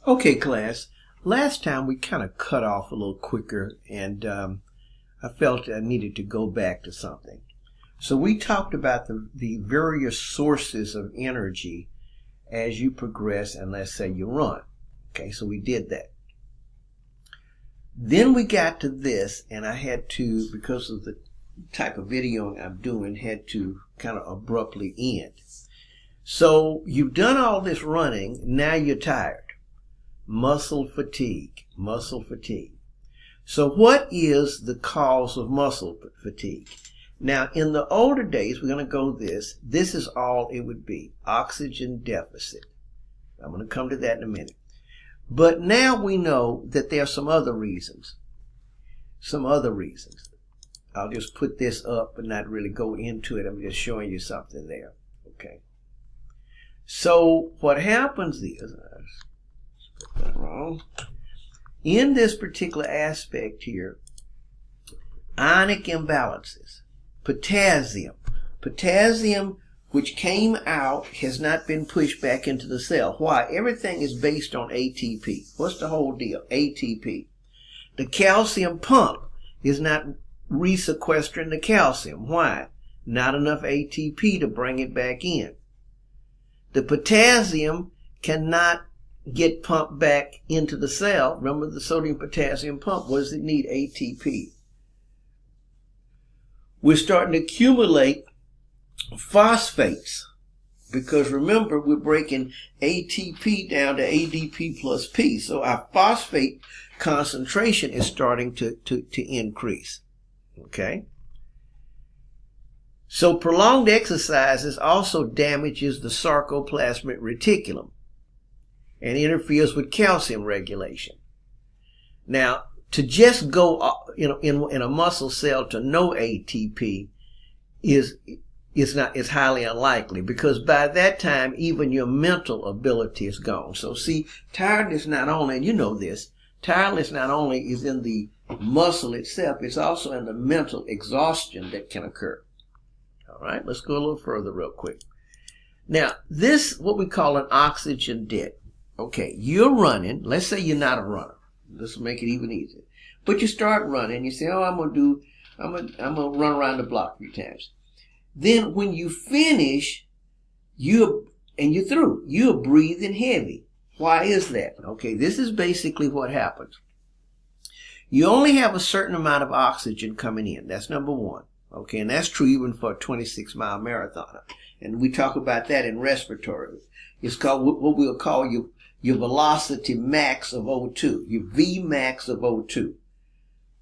Okay, class. Last time we kind of cut off a little quicker, and I felt I needed to go back to something. So we talked about the various sources of energy as you progress, and let's say you run. Okay, so we did that. Then we got to this, and I had to, because of the type of videoing I'm doing, had to kind of abruptly end. So you've done all this running, now you're tired. Muscle fatigue, muscle fatigue. So what is the cause of muscle fatigue? Now, in the older days, we're going to go this is all it would be, oxygen deficit. I'm going to come to that in a minute. But now we know that there are some other reasons. I'll just put this up and not really go into it. I'm just showing you something there. Okay. So what happens is, put that wrong. In this particular aspect here, ionic imbalances, potassium, which came out has not been pushed back into the cell. Why? Everything is based on ATP. What's the whole deal? ATP. The calcium pump is not resequestering the calcium. Why? Not enough ATP to bring it back in. The potassium cannot get pumped back into the cell. Remember the sodium potassium pump. What does it need? ATP. We're starting to accumulate phosphates, because remember, we're breaking ATP down to ADP plus P. So our phosphate concentration is starting to increase. Okay? So prolonged exercises also damages the sarcoplasmic reticulum and interferes with calcium regulation. Now, to just go in a muscle cell to no ATP is highly unlikely, because by that time even your mental ability is gone. So see, tiredness not only, and you know this, tiredness not only is in the muscle itself, it's also in the mental exhaustion that can occur. All right, let's go a little further real quick. Now, this what we call an oxygen debt. Okay, you're running. Let's say you're not a runner. This will make it even easier. But you start running. You say, "Oh, I'm gonna run around the block 3 times." Then when you finish, you're through. You're breathing heavy. Why is that? Okay, this is basically what happens. You only have a certain amount of oxygen coming in. That's number one. Okay, and that's true even for a 26-mile marathoner. And we talk about that in respiratory. It's called what we'll call your velocity max of O2, your V max of O2.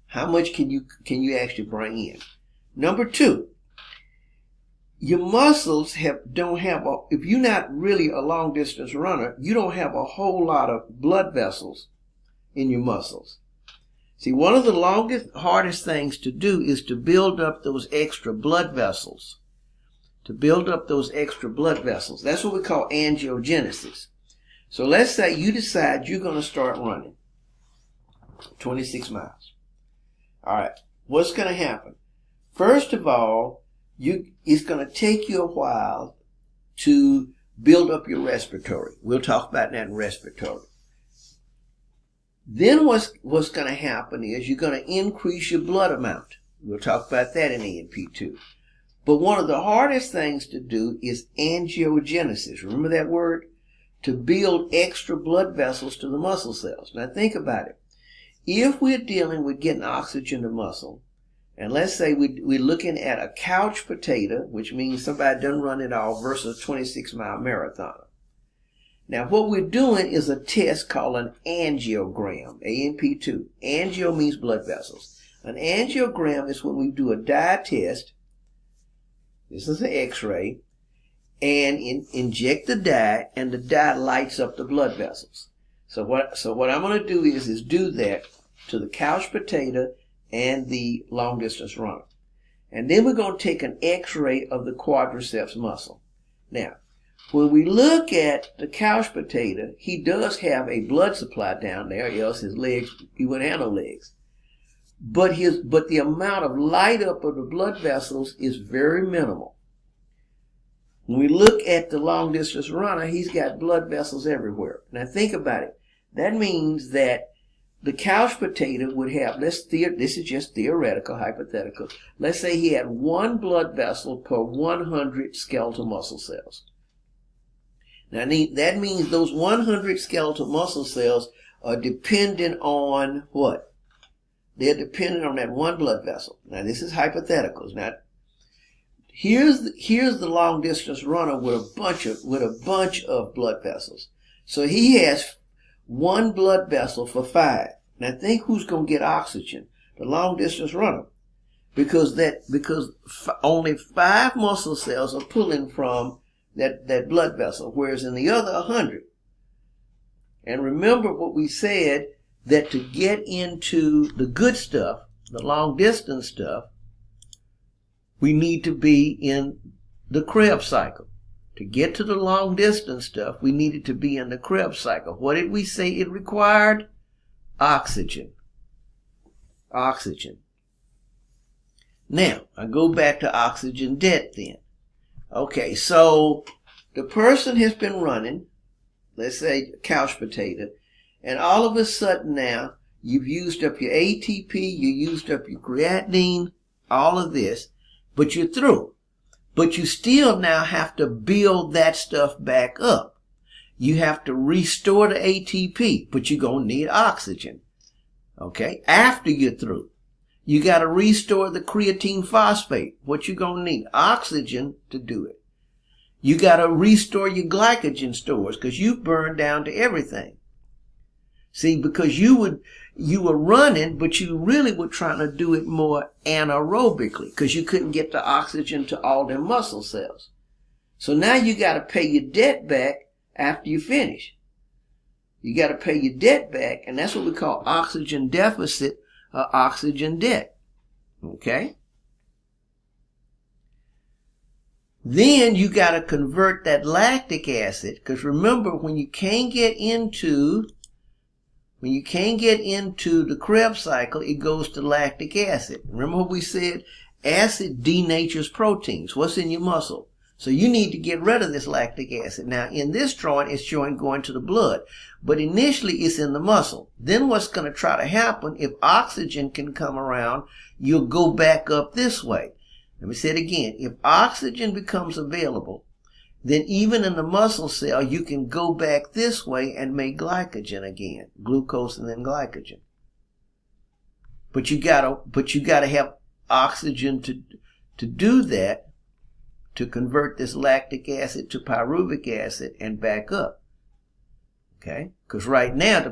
How much can you actually bring in? Number two, your muscles don't have if you're not really a long distance runner, you don't have a whole lot of blood vessels in your muscles. See, one of the hardest things to do is to build up those extra blood vessels. That's what we call angiogenesis. So let's say you decide you're going to start running 26 miles. All right, what's going to happen? First of all, it's going to take you a while to build up your respiratory. We'll talk about that in respiratory. Then what's going to happen is you're going to increase your blood amount. We'll talk about that in ENP2. But one of the hardest things to do is angiogenesis. Remember that word? To build extra blood vessels to the muscle cells. Now think about it. If we're dealing with getting oxygen to muscle, and let's say we're looking at a couch potato, which means somebody doesn't run at all, versus a 26-mile marathoner. Now what we're doing is a test called an angiogram, ANP2. Angio means blood vessels. An angiogram is when we do a dye test. This is an x-ray. And inject the dye, and the dye lights up the blood vessels. So what I'm going to do is do that to the couch potato and the long distance runner. And then we're going to take an x-ray of the quadriceps muscle. Now, when we look at the couch potato, he does have a blood supply down there, else his legs, he wouldn't have no legs. But the amount of light up of the blood vessels is very minimal. When we look at the long distance runner, he's got blood vessels everywhere. Now think about it. That means that the couch potato would have, this is just theoretical, hypothetical. Let's say he had 1 blood vessel per 100 skeletal muscle cells. Now that means those 100 skeletal muscle cells are dependent on what? They're dependent on that 1 blood vessel. Now this is hypotheticals. Now here's the long distance runner with a bunch of blood vessels. So he has 1 blood vessel for 5. Now think who's going to get oxygen? The long distance runner. Because only 5 muscle cells are pulling from that blood vessel, whereas in the other 100. And remember what we said, that to get into the good stuff, the long distance stuff, we need to be in the Krebs cycle. To get to the long distance stuff, we needed to be in the Krebs cycle. What did we say it required? Oxygen. Oxygen. Now, I go back to oxygen debt then. Okay, so the person has been running, let's say couch potato, and all of a sudden now, you've used up your ATP, you used up your creatinine, all of this, but you're through. But you still now have to build that stuff back up. You have to restore the ATP, but you're going to need oxygen. Okay, after you're through. You got to restore the creatine phosphate. What you going to need? Oxygen to do it. You got to restore your glycogen stores because you've burned down to everything. See, because you were running, but you really were trying to do it more anaerobically because you couldn't get the oxygen to all them muscle cells. So now you got to pay your debt back after you finish. You got to pay your debt back, and that's what we call oxygen deficit or oxygen debt. Okay? Then you got to convert that lactic acid, because remember, when you can't get into the Krebs cycle, it goes to lactic acid. Remember what we said? Acid denatures proteins. What's in your muscle? So you need to get rid of this lactic acid. Now, in this drawing, it's showing going to the blood. But initially, it's in the muscle. Then what's going to try to happen, if oxygen can come around, you'll go back up this way. Let me say it again. If oxygen becomes available, then even in the muscle cell, you can go back this way and make glycogen again. Glucose and then glycogen. But you gotta have oxygen to do that, to convert this lactic acid to pyruvic acid and back up. Okay? Because right now, the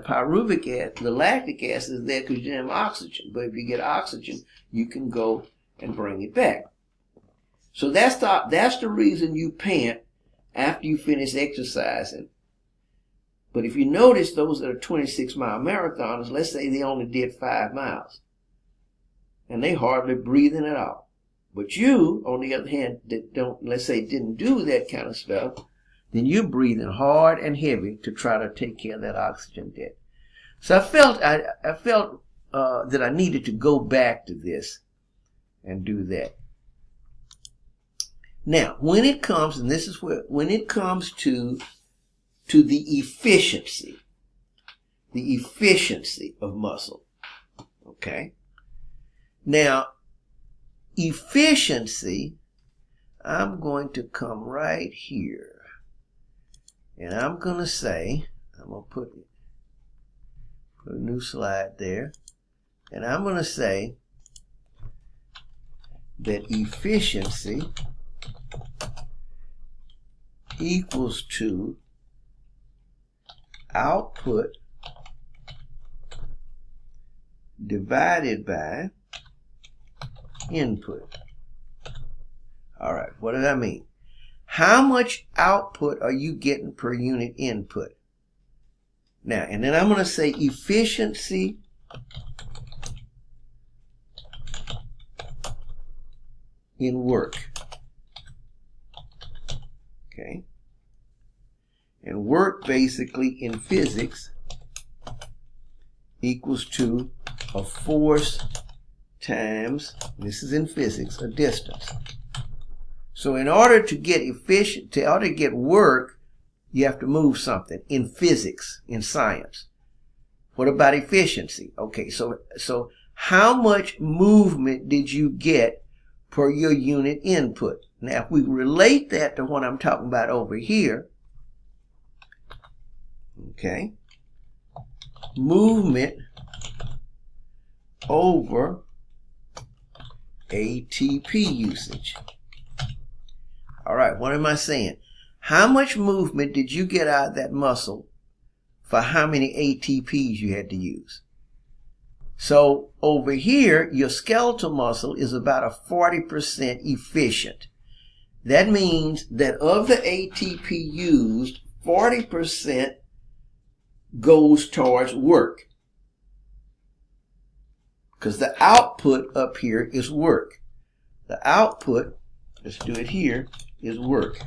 lactic acid is there because you didn't have oxygen. But if you get oxygen, you can go and bring it back. So that's the reason you pant after you finish exercising. But if you notice, those that are 26-mile marathoners, let's say they only did 5 miles. And they hardly breathing at all. But you, on the other hand, that didn't do that kind of stuff, then you're breathing hard and heavy to try to take care of that oxygen debt. So I felt that I needed to go back to this and do that. Now, when it comes to the efficiency of muscle, okay? Now, efficiency, I'm going to come right here, and I'm going to say, I'm going to put a new slide there, and I'm going to say that efficiency equals to output divided by input. All right, what does that mean? How much output are you getting per unit input? Now, and then I'm going to say efficiency in work. Okay. And work basically in physics equals to a force times, this is in physics, a distance. So in order to get work, you have to move something in physics, in science. What about efficiency? Okay, so how much movement did you get per your unit input? Now, if we relate that to what I'm talking about over here, okay, movement over ATP usage. All right, what am I saying? How much movement did you get out of that muscle for how many ATPs you had to use? So over here, your skeletal muscle is about a 40% efficient. That means that of the ATP used, 40% goes towards work. Because the output up here is work. The output, let's do it here, is work.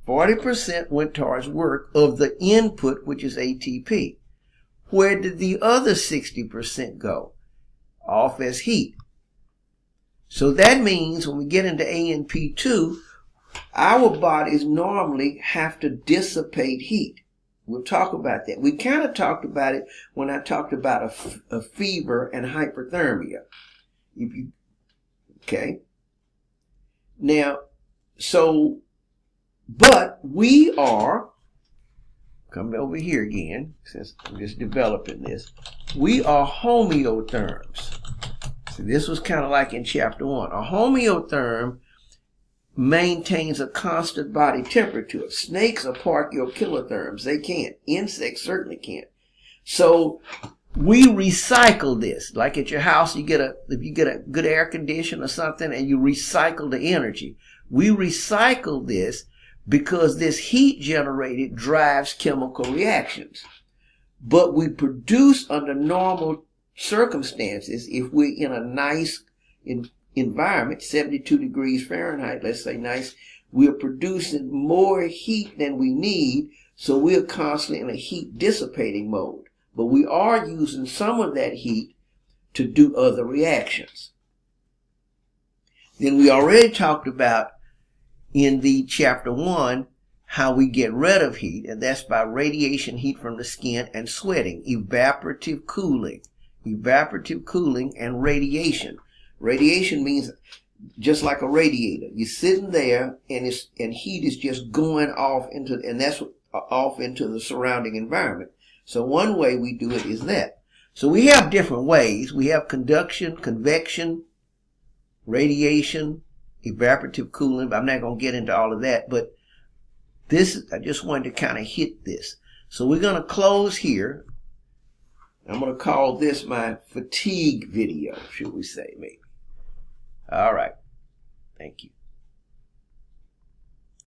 40% went towards work of the input, which is ATP. Where did the other 60% go? Off as heat. So that means when we get into ANP2, our bodies normally have to dissipate heat. We'll talk about that. We kind of talked about it when I talked about a fever and hyperthermia. Okay. Now, so, but we are, come over here again, since I'm just developing this. We are homeotherms. So this was kind of like in chapter 1. A homeotherm maintains a constant body temperature. Snakes are parkiokilotherms. They can't. Insects certainly can't. So we recycle this. Like at your house, if you get a good air conditioner or something and you recycle the energy. We recycle this because this heat generated drives chemical reactions. But we produce under normal circumstances, if we're in a nice environment, 72 degrees Fahrenheit, let's say nice, we're producing more heat than we need, so we're constantly in a heat dissipating mode. But we are using some of that heat to do other reactions. Then we already talked about in the chapter 1 how we get rid of heat, and that's by radiation heat from the skin and sweating, evaporative cooling and radiation. Radiation means just like a radiator. You're sitting there and heat is just going off into the surrounding environment. So one way we do it is that. So we have different ways. We have conduction, convection, radiation, evaporative cooling. I'm not going to get into all of that, but I just wanted to kind of hit this. So we're going to close here. I'm going to call this my fatigue video, should we say, maybe. All right. Thank you.